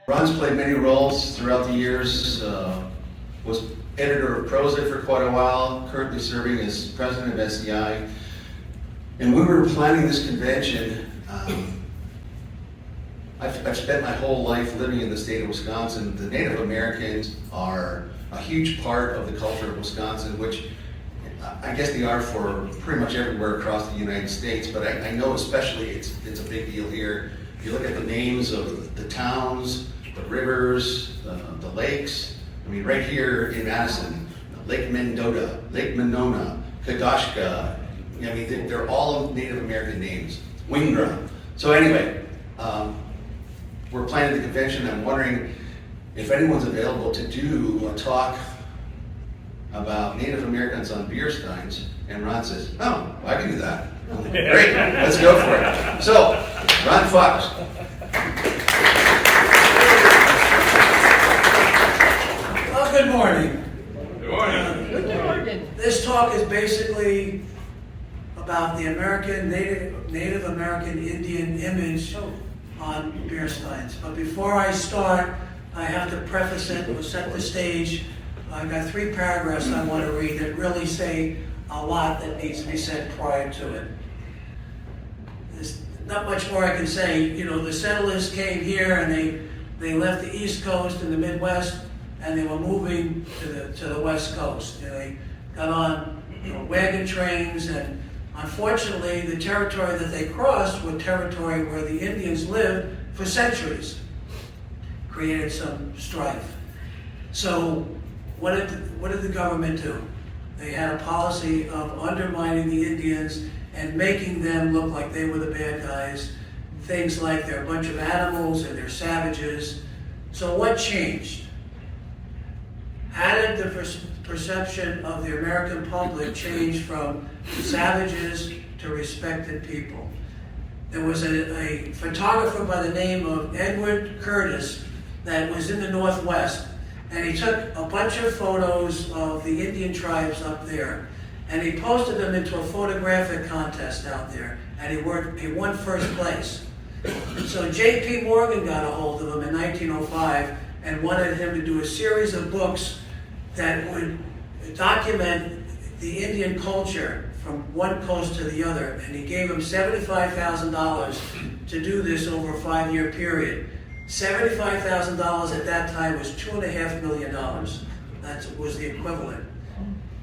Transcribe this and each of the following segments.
Ron's played many roles throughout the years, was editor of Prosa for quite a while, currently serving as president of SEI. And when we were planning this convention, I've spent my whole life living in the state of Wisconsin. The Native Americans are a huge part of the culture of Wisconsin, which I guess they are for pretty much everywhere across the United States, but I know especially it's a big deal here. If you look at the names of the towns, the rivers, the lakes, I mean, right here in Madison, Lake Mendota, Lake Monona, Kadashka, I mean, they're all Native American names. Wingra. So anyway, we're planning the convention. I'm wondering if anyone's available to do a talk about Native Americans on beer steins. And Ron says, oh, well, I can do that. Great, let's go for it. So, Ron Fox. Well, good morning. Good morning. Good morning. This talk is basically about the Native American Indian image on beer steins. But before I start, I have to preface it or set the stage. I've got 3 paragraphs I want to read that really say a lot that needs to be said prior to it. There's not much more I can say. You know, the settlers came here and they left the East Coast and the Midwest, and they were moving to the West Coast. You know, they got on wagon trains, and unfortunately the territory that they crossed was territory where the Indians lived for centuries. Created some strife. So what did the government do? They had a policy of undermining the Indians and making them look like they were the bad guys. Things like they're a bunch of animals and they're savages. So what changed? How did the perception of the American public change from savages to respected people? There was a photographer by the name of Edward Curtis that was in the Northwest, and he took a bunch of photos of the Indian tribes up there, and he posted them into a photographic contest out there, and he won first place. So J.P. Morgan got a hold of him in 1905 and wanted him to do a series of books that would document the Indian culture from one coast to the other, and he gave him $75,000 to do this over a 5-year period. $75,000 at that time was $2.5 million. That was the equivalent.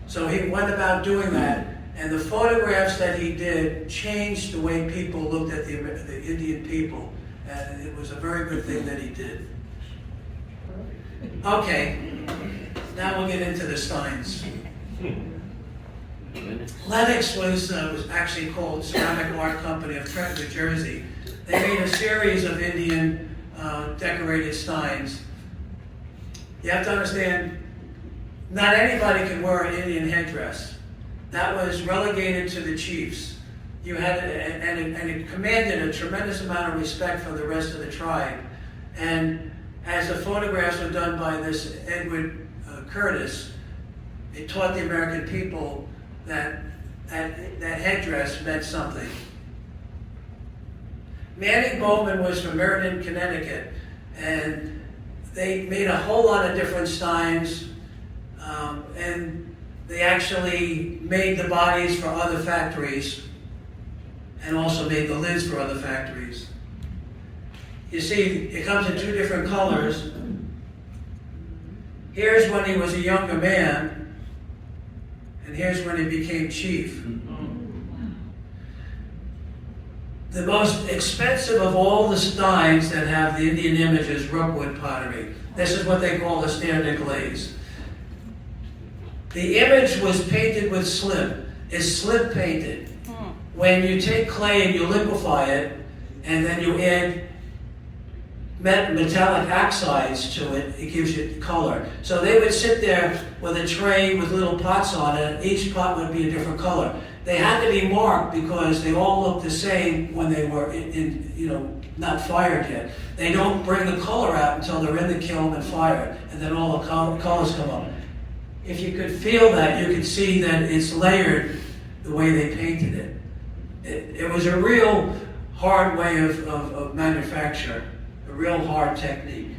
So he went about doing that, and the photographs that he did changed the way people looked at the Indian people, and it was a very good thing that he did. Okay, now we'll get into the steins. Lennox was actually called Ceramic Art Company of Trenton, New Jersey. They made a series of Indian decorated steins. You have to understand, not anybody can wear an Indian headdress. That was relegated to the chiefs. You had, and it commanded a tremendous amount of respect from the rest of the tribe. And as the photographs were done by this Edward Curtis, it taught the American people that headdress meant something. Manning Bowman was from Meriden, Connecticut, and they made a whole lot of different steins, and they actually made the bodies for other factories and also made the lids for other factories. You see, it comes in 2 different colors. Here's when he was a younger man, and here's when he became chief. The most expensive of all the steins that have the Indian image is rookwood pottery. This is what they call the standard glaze. The image was painted with slip. It's slip painted. When you take clay and you liquefy it, and then you add metallic oxides to it, it gives you color. So they would sit there with a tray with little pots on it. Each pot would be a different color. They had to be marked because they all looked the same when they were not fired yet. They don't bring the color out until they're in the kiln and fired, and then all the colors come up. if you could feel that, you could see that it's layered the way they painted it. It was a real hard way of manufacture, a real hard technique.